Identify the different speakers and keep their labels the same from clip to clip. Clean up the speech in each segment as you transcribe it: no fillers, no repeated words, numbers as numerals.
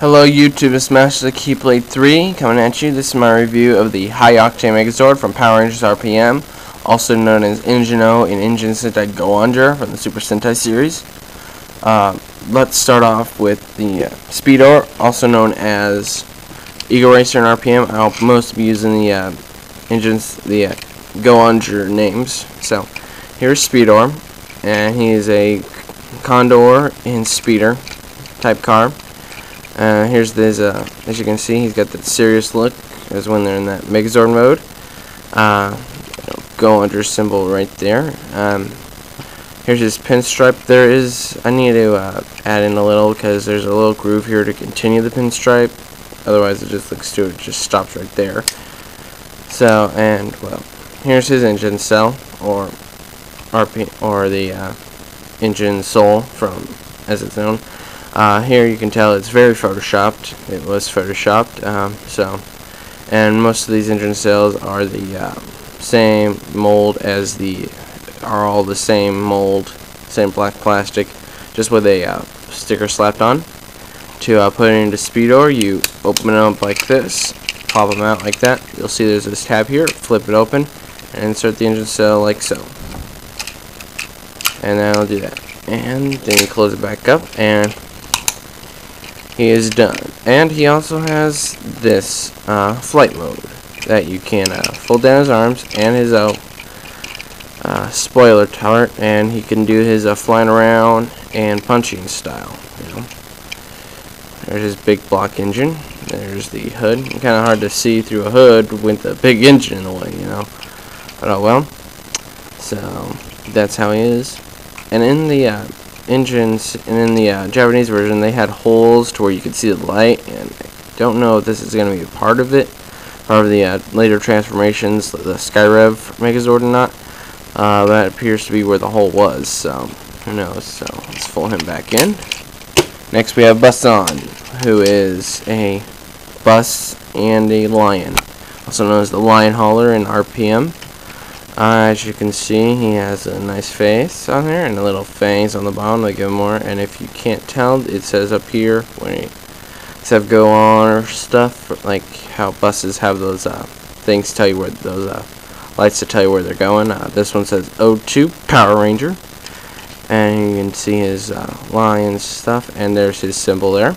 Speaker 1: Hello YouTube, it's Master Keyblade 3 coming at you. This is my review of the High Octane Megazord from Power Rangers RPM, also known as Engine-O and Engine Sentai go-onger from the Super Sentai series. Let's start off with the Speedor, also known as Eagle Racer in RPM. I'll mostly be using the go-onger names. So here's Speedor, and he is a Condor and Speeder type car. Here's this, as you can see, he's got that serious look as when they're in that Megazord mode. Go-onger symbol right there. Here's his pinstripe. I need to add in a little because there's a little groove here to continue the pinstripe. Otherwise it just looks stupid. It just stops right there. So, well, here's his engine cell, or the engine soul, as it's known. Here you can tell it's very photoshopped. It was photoshopped. And most of these engine cells are the same mold are all the same mold, same black plastic, just with a sticker slapped on. To put it into Speedor, you open it up like this, pop them out like that. You'll see there's this tab here. Flip it open and insert the engine cell like so. And then I'll do that. And then you close it back up, and he is done. And he also has this flight mode that you can fold down his arms and his spoiler turret, and he can do his flying around and punching style. There's his big block engine. There's the hood. Kind of hard to see through a hood with the big engine in the way, But oh well. So that's how he is. And in the engines, and in the Japanese version, they had holes to where you could see the light, and I don't know if this is going to be a part of it, part of the later transformations, the Skyrev Megazord or not. That appears to be where the hole was, so who knows. So let's pull him back in. Next we have Busan, who is a bus and a lion, also known as the Lion Hauler in RPM. As you can see, he has a nice face on there and a little fangs on the bottom to give him more. And if you can't tell, it says up here when you have go on or stuff, like how buses have those things to tell you where those lights to tell you where they're going. This one says O2 Power Ranger, and you can see his lion stuff, and there's his symbol there.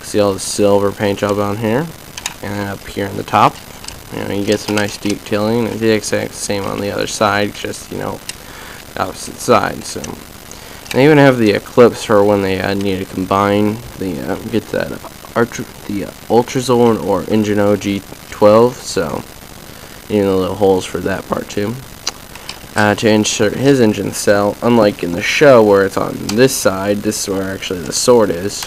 Speaker 1: See all the silver paint job on here, and then up here in the top. You get some nice detailing. The exact same on the other side, just opposite side. So they even have the clips for when they need to combine get that Ultrazone or Engine-O G12. So even the little holes for that part too. To insert his engine cell, unlike in the show where it's on this side, this is where actually the sword is.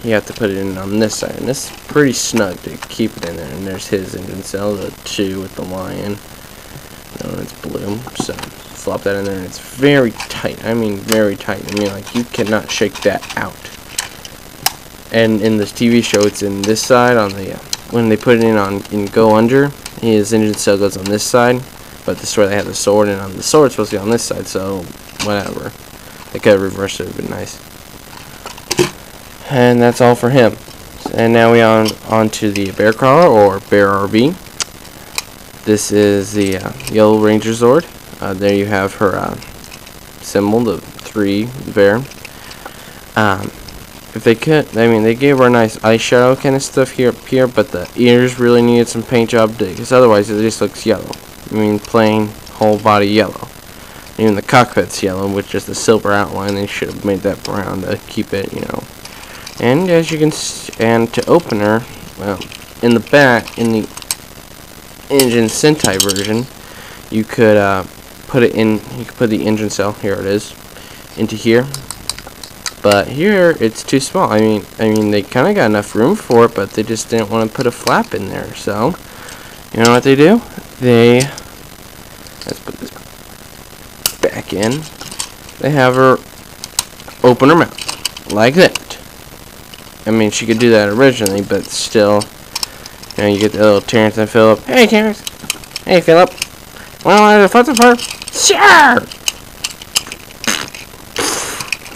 Speaker 1: You have to put it in on this side, and this is pretty snug to keep it in there. And there's his engine cell, the 2 with the lion. It's blue, so flop that in there, and it's very tight. I mean, very tight. Like you cannot shake that out. And in this TV show, it's in this side on the when they put it in go-onger, his engine cell goes on this side, but this is where they have the sword, and on the sword it's supposed to be on this side. So whatever, they could have reversed it. It would be nice. And that's all for him. And now we on to the Bear Crawler, or Bear RB. This is the Yellow Ranger Zord. There you have her symbol, the 3 bear. If they could, they gave her a nice eyeshadow kind of stuff here, but the ears really needed some paint job, because otherwise it just looks yellow. Plain whole body yellow. Even the cockpit's yellow with just a silver outline. They should have made that brown to keep it, And as you can and to open her, well, in the back, in the Engine Sentai version, you could put it in. You could put the engine cell. Here it is, into here. But here it's too small. They kind of got enough room for it, but they just didn't want to put a flap in there. So, you know what they do? Let's put this back in. They have her open her mouth like that. She could do that originally, but still, you get the little Terrence and Phillip. Hey, Terrence. Hey, Phillip. Well, the foot of her. Sure.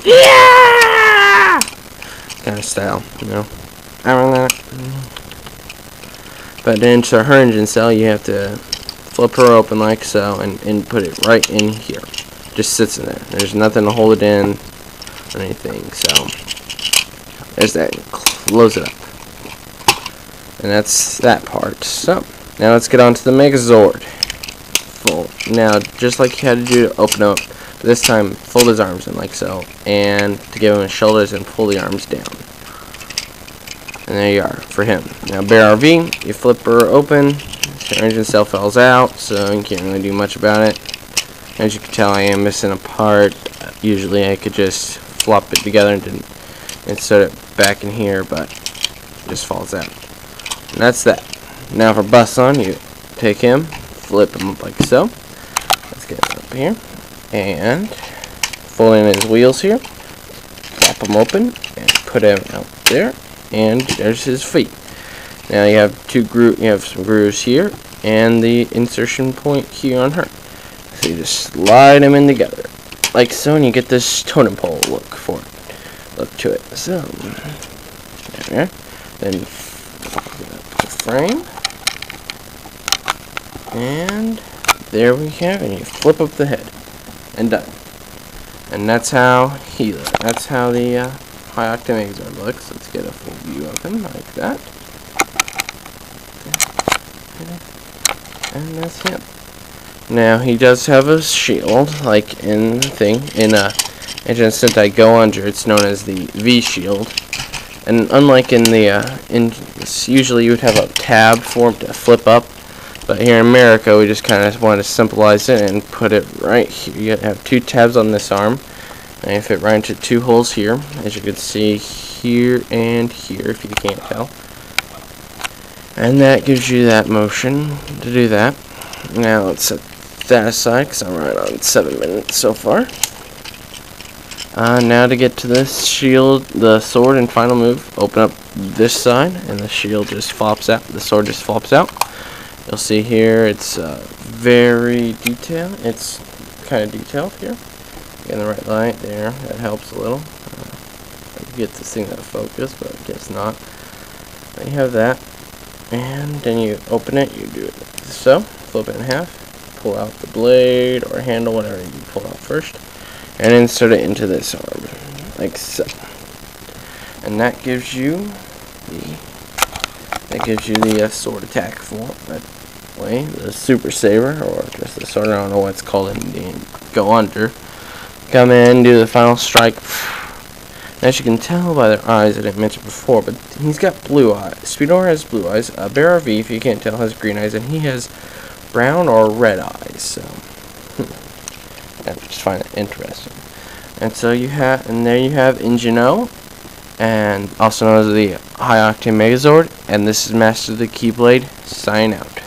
Speaker 1: Yeah. kind of style, you know. But then to her engine cell, you have to flip her open like so and put it right in here. Just sits in there. There's nothing to hold it in or anything. So there's that. Close it up. And that's that part. So now let's get on to the Megazord. Now, just like you had to do to open up, this time fold his arms in like so, and to give him his shoulders and pull the arms down. And there you are for him. Now Bear RV, you flip her open, her engine cell falls out, so you can't really do much about it. As you can tell, I am missing a part. Usually I could just flop it together and insert it back in here, but it just falls out. And that's that. Now for Busson, you take him, flip him up like so. Let's get it up here. And fold in his wheels here. Flop them open and put him out there. And there's his feet. Now you have some grooves here and the insertion point here on her. So you just slide them in together like so, and you get this totem pole look to it. So there. Then frame, and there we have it. And you flip up the head, and done. And that's how that's how the high Octaine Megazord looks. Let's get a full view of him like that. And that's him. Now he does have a shield, like in the thing. In Engine Sentai go-onger, it's known as the V shield. And unlike in the usually you would have a tab for him to flip up, but here in America we just kind of want to symbolize it and put it right here. You have two tabs on this arm, and you fit right into two holes here, as you can see here and here if you can't tell. And that gives you that motion to do that. Now let's set that aside because I'm right on 7 minutes so far. Now to get to this shield, the sword and final move, open up this side and the shield just flops out, the sword just flops out. You'll see here it's very detailed, it's kind of detailed here. Getting the right light there, that helps a little. Get this thing to focus, but I guess not. Then you have that, and then you open it, you do it so, flip it in half, pull out the blade or handle, whatever you pull out first, and insert it into this arm, like so. And that gives you the sword attack form that way, the Super Saber, or just the sword, I don't know what it's called in the go-onger. Come in, do the final strike. As you can tell by their eyes, I didn't mention before, but he's got blue eyes. Speedor has blue eyes. Bear RV, if you can't tell, has green eyes, and he has brown or red eyes. So I just find it interesting. And so there you have Engine O, and also known as the High Octaine Megazord. And this is Master of the Keyblade, signing out.